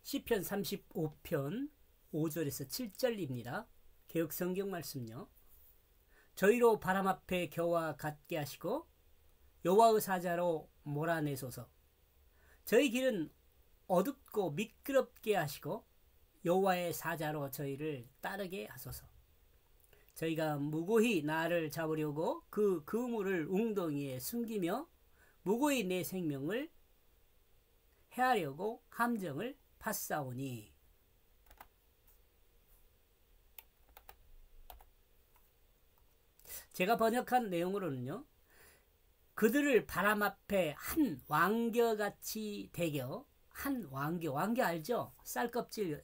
시편 35편 5절에서 7절입니다. 개역 성경 말씀요. 저희로 바람 앞에 겨와 같게 하시고 여호와의 사자로 몰아내소서. 저희 길은 어둡고 미끄럽게 하시고 여호와의 사자로 저희를 따르게 하소서. 저희가 무고히 나를 잡으려고 그 그물을 웅덩이에 숨기며 무고히 내 생명을 해하려고 함정을 팠사오니. 제가 번역한 내용으로는요, 그들을 바람 앞에 한 왕겨같이 대겨, 한 왕겨 알죠? 쌀 껍질이죠.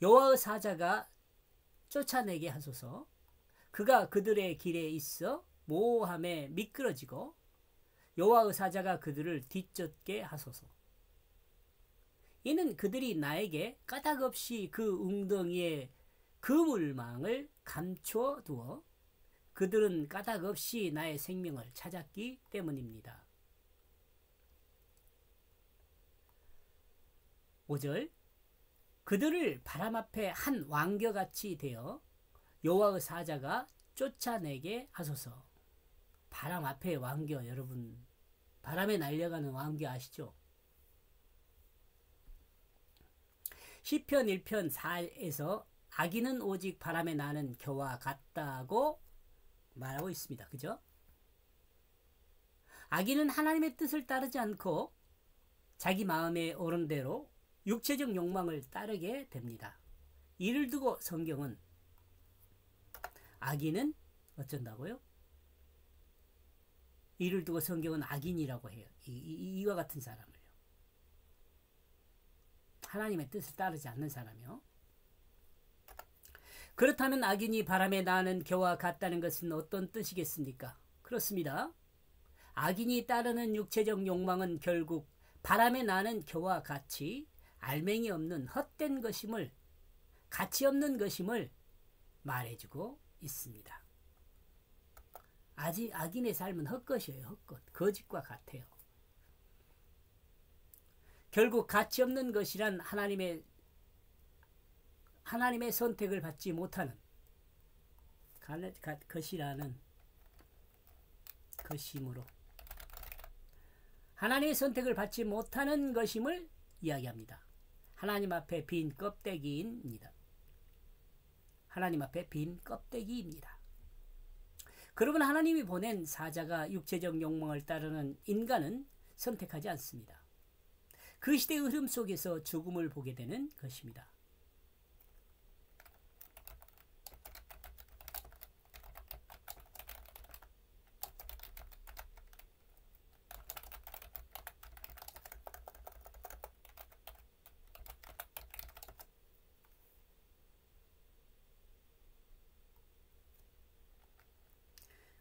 여호와의 사자가 쫓아내게 하소서. 그가 그들의 길에 있어 모함에 미끄러지고 여호와의 사자가 그들을 뒤쫓게 하소서. 이는 그들이 나에게 까닭없이 그 웅덩이에 그물망을 감춰 두어 그들은 까닭없이 나의 생명을 찾았기 때문입니다. 5절 그들을 바람 앞에 한 왕겨같이 되어 여호와의 사자가 쫓아내게 하소서. 바람 앞에 왕겨, 여러분 바람에 날려가는 왕겨 아시죠? 시편 1편 4에서 악인은 오직 바람에 나는 겨와 같다고 말하고 있습니다. 그죠? 악인은 하나님의 뜻을 따르지 않고 자기 마음에 오른 대로 육체적 욕망을 따르게 됩니다. 이를 두고 성경은 악인은 어쩐다고요? 이를 두고 성경은 악인이라고 해요. 이와 같은 사람을요. 하나님의 뜻을 따르지 않는 사람이요. 그렇다면 악인이 바람에 나는 겨와 같다는 것은 어떤 뜻이겠습니까? 그렇습니다. 악인이 따르는 육체적 욕망은 결국 바람에 나는 겨와 같이 알맹이 없는 헛된 것임을, 가치 없는 것임을 말해주고 있습니다. 아직 악인의 삶은 헛것이에요. 헛것. 거짓과 같아요. 결국 가치 없는 것이란 하나님의 선택을 받지 못하는 것이라는 것이므로 하나님의 선택을 받지 못하는 것임을 이야기합니다. 하나님 앞에 빈 껍데기입니다. 하나님 앞에 빈 껍데기입니다. 그러면 하나님이 보낸 사자가 육체적 욕망을 따르는 인간은 선택하지 않습니다. 그 시대의 흐름 속에서 죽음을 보게 되는 것입니다.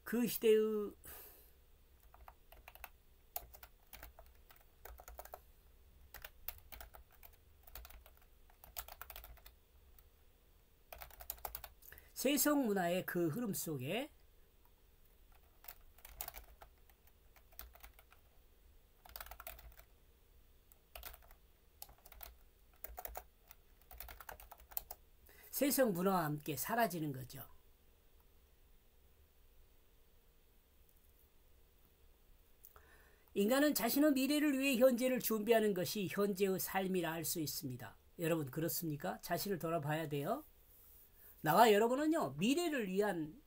그 시대의 세속 문화의 그 흐름 속에 세속 문화와 함께 사라지는 거죠. 인간은 자신의 미래를 위해 현재를 준비하는 것이 현재의 삶이라 할 수 있습니다. 여러분 그렇습니까? 자신을 돌아봐야 돼요. 나와 여러분은요, 미래를 위한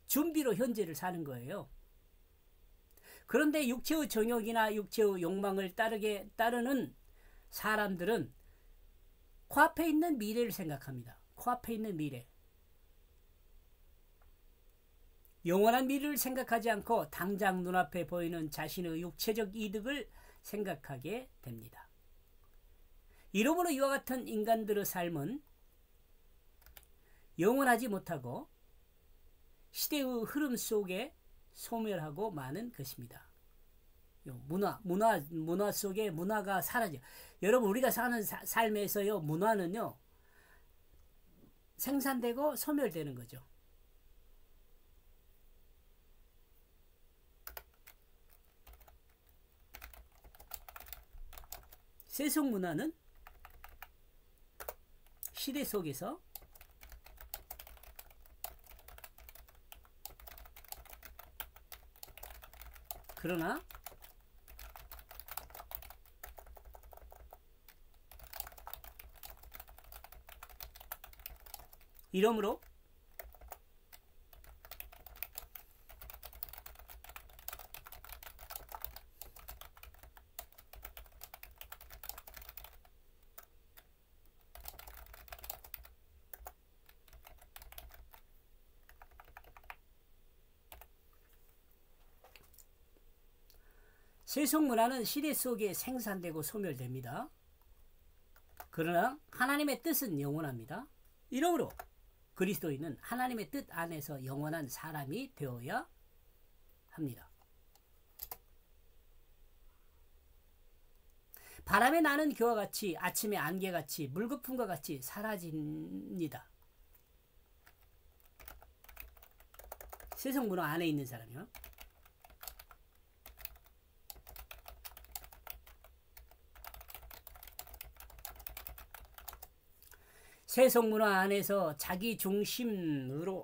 준비로 현재를 사는 거예요. 그런데 육체의 정욕이나 육체의 욕망을 따르는 사람들은 코앞에 있는 미래를 생각합니다. 코앞에 있는 미래. 영원한 미래를 생각하지 않고 당장 눈앞에 보이는 자신의 육체적 이득을 생각하게 됩니다. 이러므로 이와 같은 인간들의 삶은 영원하지 못하고 시대의 흐름 속에 소멸하고 마는 것입니다. 문화 속에 문화가 사라져. 여러분 우리가 사는 삶에서요, 문화는요 생산되고 소멸되는 거죠. 세속 문화는 시대 속에서 그러나 이러므로 세속 문화는 시대 속에 생산되고 소멸됩니다. 그러나 하나님의 뜻은 영원합니다. 이러므로 그리스도인은 하나님의 뜻 안에서 영원한 사람이 되어야 합니다. 바람에 나는 겨와 같이 아침의 안개같이 물거품과 같이 사라집니다. 세속 문화 안에 있는 사람이요. 세속 문화 안에서 자기 중심으로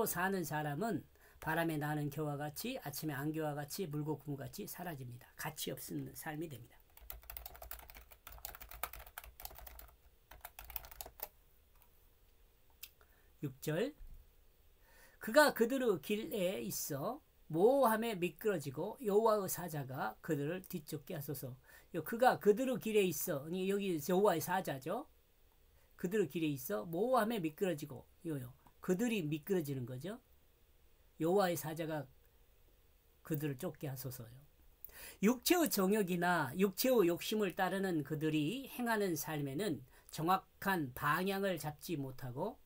사는 사람은 바람에 나는 겨와 같이 아침의 안개와 같이 물거품 같이 사라집니다. 가치 없는 삶이 됩니다. (6절) 그가 그들의 길에 있어 모함에 미끄러지고 여호와의 사자가 그들을 뒤쫓게 하소서. 그가 그들의 길에 있어, 여기 여호와의 사자죠. 그들의 길에 있어 모함에 미끄러지고, 그들이 미끄러지는 거죠. 여호와의 사자가 그들을 쫓게 하소서요. 육체의 정욕이나 육체의 욕심을 따르는 그들이 행하는 삶에는 정확한 방향을 잡지 못하고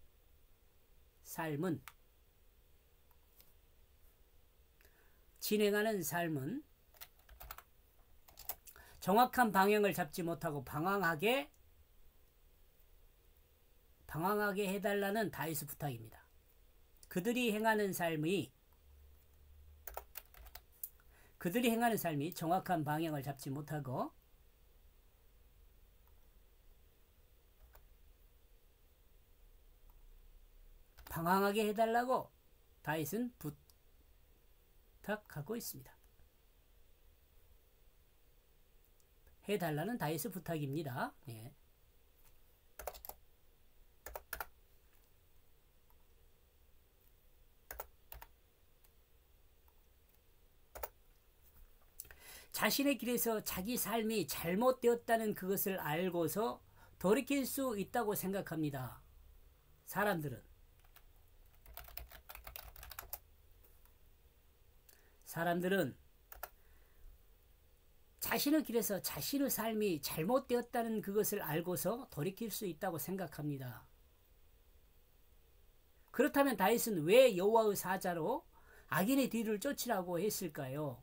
진행하는 삶은 정확한 방향을 잡지 못하고 방황하게 해달라는 다윗의 부탁입니다. 그들이 행하는 삶이 정확한 방향을 잡지 못하고 방황하게 해달라고 다윗은 부탁하고 있습니다. 해달라는 다윗의 부탁입니다. 예. 자신의 길에서 자기 삶이 잘못되었다는 그것을 알고서 돌이킬 수 있다고 생각합니다. 사람들은 자신의 길에서 자신의 삶이 잘못되었다는 그것을 알고서 돌이킬 수 있다고 생각합니다. 그렇다면 다윗은 왜 여호와의 사자로 악인의 뒤를 쫓으라고 했을까요?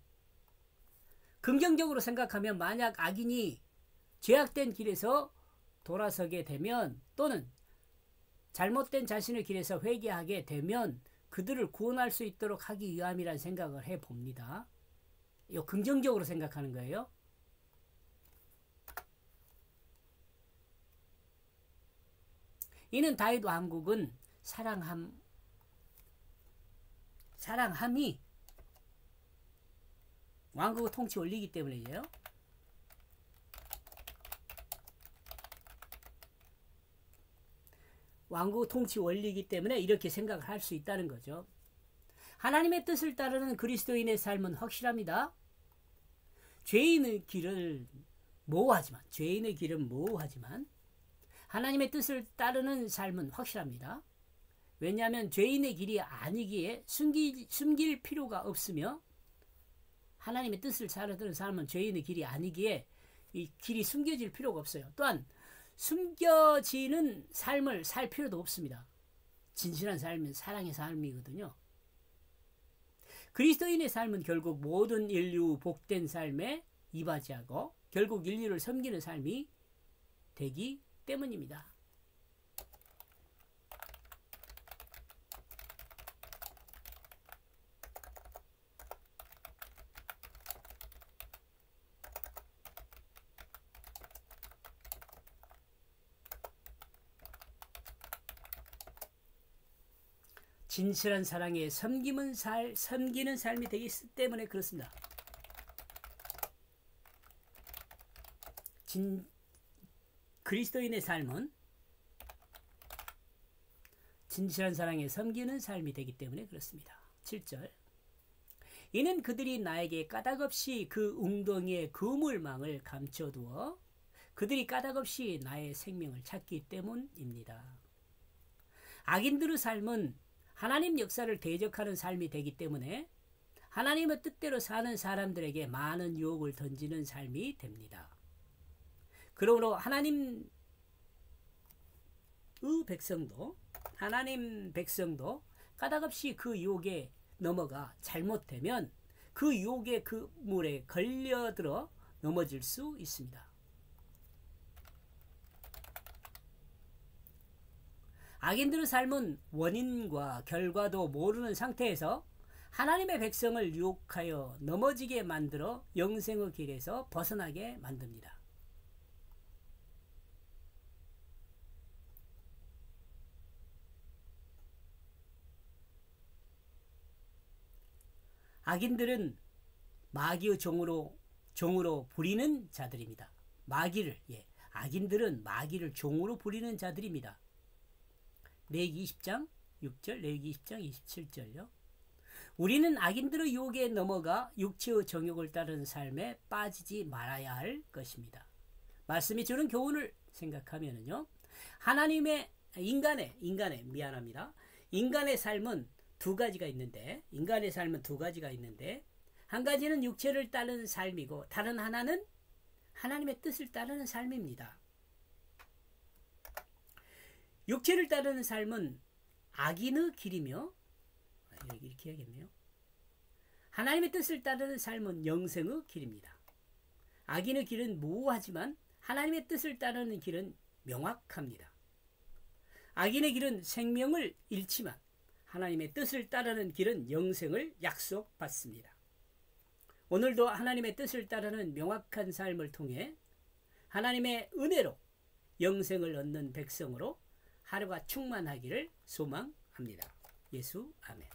긍정적으로 생각하면 만약 악인이 죄악된 길에서 돌아서게 되면 또는 잘못된 자신의 길에서 회개하게 되면 그들을 구원할 수 있도록 하기 위함이라는 생각을 해봅니다. 이거 긍정적으로 생각하는 거예요. 이는 다윗 왕국은 사랑함이 왕국의 통치 원리이기 때문이에요. 왕국의 통치 원리이기 때문에 이렇게 생각을 할 수 있다는 거죠. 하나님의 뜻을 따르는 그리스도인의 삶은 확실합니다. 죄인의 길은 모호하지만 하나님의 뜻을 따르는 삶은 확실합니다. 왜냐하면 죄인의 길이 아니기에 숨길 필요가 없으며 하나님의 뜻을 따르는 삶은 죄인의 길이 아니기에 이 길이 숨겨질 필요가 없어요. 또한 숨겨지는 삶을 살 필요도 없습니다. 진실한 삶은 사랑의 삶이거든요. 그리스도인의 삶은 결국 모든 인류 복된 삶에 이바지하고 결국 인류를 섬기는 삶이 되기 때문입니다. 진실한 사랑에 섬기는 삶이 되기 때문에 그렇습니다. 그리스도인의 삶은 진실한 사랑에 섬기는 삶이 되기 때문에 그렇습니다. 7절. 이는 그들이 나에게 까닭없이 그 웅덩이의 그물망을 감춰두어 그들이 까닭없이 나의 생명을 찾기 때문입니다. 악인들의 삶은 하나님 역사를 대적하는 삶이 되기 때문에 하나님의 뜻대로 사는 사람들에게 많은 유혹을 던지는 삶이 됩니다. 그러므로 하나님 백성도 까닭없이 그 유혹에 넘어가 잘못되면 그 유혹의 그 물에 걸려들어 넘어질 수 있습니다. 악인들의 삶은 원인과 결과도 모르는 상태에서 하나님의 백성을 유혹하여 넘어지게 만들어 영생의 길에서 벗어나게 만듭니다. 악인들은 마귀의 종으로 부리는 자들입니다. 악인들은 마귀를 종으로 부리는 자들입니다. 레위기 20장 6절, 레위기 20장 27절요. 우리는 악인들의 유혹에 넘어가 육체의 정욕을 따르는 삶에 빠지지 말아야 할 것입니다. 말씀이 주는 교훈을 생각하면요, 인간의 삶은 두 가지가 있는데, 한 가지는 육체를 따르는 삶이고 다른 하나는 하나님의 뜻을 따르는 삶입니다. 육체를 따르는 삶은 악인의 길이며, 이렇게 해야겠네요. 하나님의 뜻을 따르는 삶은 영생의 길입니다. 악인의 길은 모호하지만 하나님의 뜻을 따르는 길은 명확합니다. 악인의 길은 생명을 잃지만 하나님의 뜻을 따르는 길은 영생을 약속받습니다. 오늘도 하나님의 뜻을 따르는 명확한 삶을 통해 하나님의 은혜로 영생을 얻는 백성으로 하루가 충만하기를 소망합니다. 예수 아멘.